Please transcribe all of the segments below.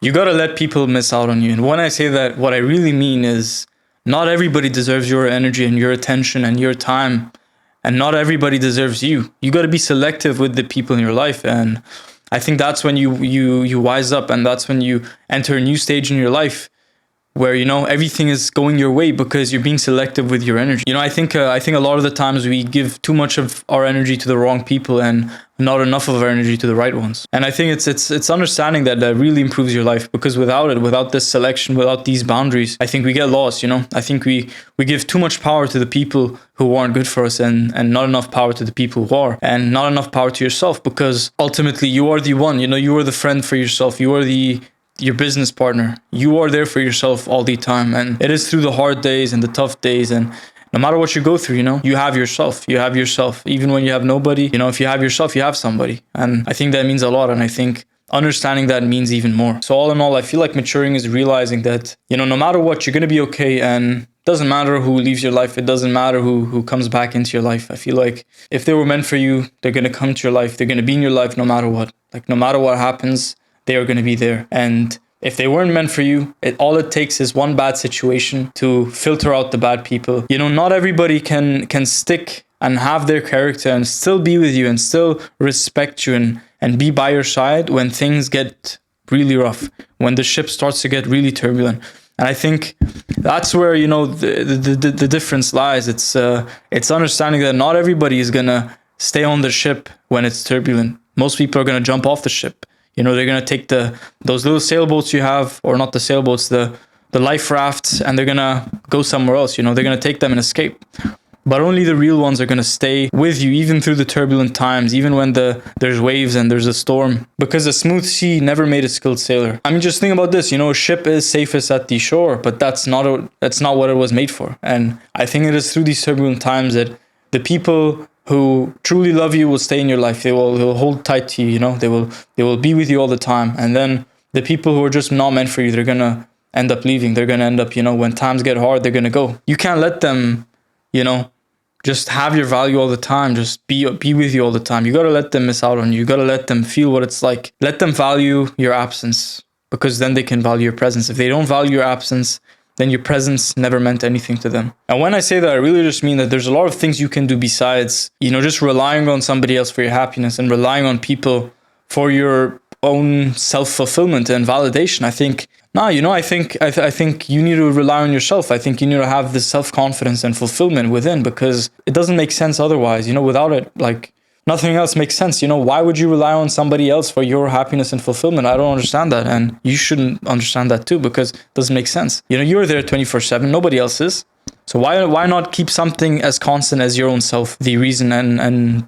You gotta let people miss out on you. And when I say that, what I really mean is not everybody deserves your energy and your attention and your time. And not everybody deserves you. You gotta be selective with the people in your life. And I think that's when you wise up, and that's when you enter a new stage in your life where everything is going your way because you're being selective with your energy. I think a lot of the times we give too much of our energy to the wrong people and not enough of our energy to the right ones. And I think it's understanding that really improves your life, because without this selection, without these boundaries, I think we get lost. I think we give too much power to the people who aren't good for us, and not enough power to the people who are, and not enough power to yourself, because ultimately you are the one. You are the friend for yourself. You are your business partner. You are there for yourself all the time. And it is through the hard days and the tough days. And no matter what you go through, you have yourself. You have yourself. Even when you have nobody, if you have yourself, you have somebody. And I think that means a lot. And I think understanding that means even more. So all in all, I feel like maturing is realizing that, no matter what, you're going to be okay. And it doesn't matter who leaves your life. It doesn't matter who comes back into your life. I feel like if they were meant for you, they're going to come to your life. They're going to be in your life no matter what. Like, no matter what happens, they are going to be there. And if they weren't meant for you, all it takes is one bad situation to filter out the bad people. Not everybody can stick and have their character and still be with you and still respect you and be by your side when things get really rough, when the ship starts to get really turbulent. And I think that's where, the difference lies. It's understanding that not everybody is going to stay on the ship when it's turbulent. Most people are going to jump off the ship. They're going to take those little sailboats you have, or not the sailboats, the life rafts, and they're going to go somewhere else. They're going to take them and escape. But only the real ones are going to stay with you, even through the turbulent times, even when there's waves and there's a storm. Because a smooth sea never made a skilled sailor. I mean, just think about this. A ship is safest at the shore, but that's not what it was made for. And I think it is through these turbulent times that the people who truly love you will stay in your life. They will hold tight to you. They will be with you all the time. And then the people who are just not meant for you, they're gonna end up leaving. They're gonna end up, when times get hard, they're gonna go. You can't let them, just have your value all the time. Just be with you all the time. You gotta let them miss out on you. You gotta let them feel what it's like. Let them value your absence, because then they can value your presence. If they don't value your absence, then your presence never meant anything to them. And when I say that, I really just mean that there's a lot of things you can do besides, just relying on somebody else for your happiness and relying on people for your own self-fulfillment and validation. I think I think you need to rely on yourself. I think you need to have this self-confidence and fulfillment within, because it doesn't make sense otherwise. Without it, like, nothing else makes sense. Why would you rely on somebody else for your happiness and fulfillment? I don't understand that. And you shouldn't understand that too, because it doesn't make sense. You're there 24/7. Nobody else is. So why not keep something as constant as your own self, the reason and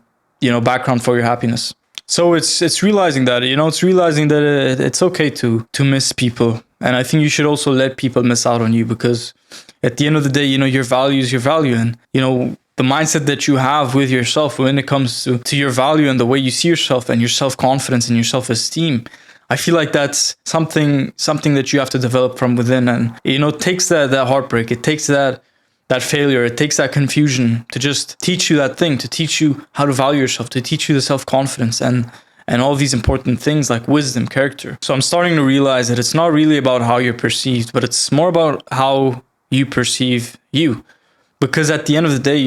background for your happiness? So it's realizing that, it's okay to miss people. And I think you should also let people miss out on you, because at the end of the day, your value is your value. And, the mindset that you have with yourself when it comes to your value and the way you see yourself and your self-confidence and your self-esteem, I feel like that's something that you have to develop from within. And, it takes that heartbreak. It takes that failure. It takes that confusion to just teach you that thing, to teach you how to value yourself, to teach you the self-confidence and all these important things like wisdom, character. So I'm starting to realize that it's not really about how you're perceived, but it's more about how you perceive you. Because at the end of the day,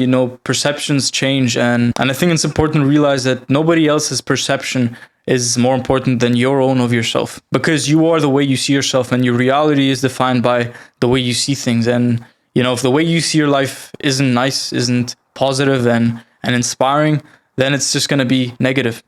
perceptions change. And I think it's important to realize that nobody else's perception is more important than your own of yourself. Because you are the way you see yourself, and your reality is defined by the way you see things. And, if the way you see your life isn't nice, isn't positive and inspiring, then it's just going to be negative.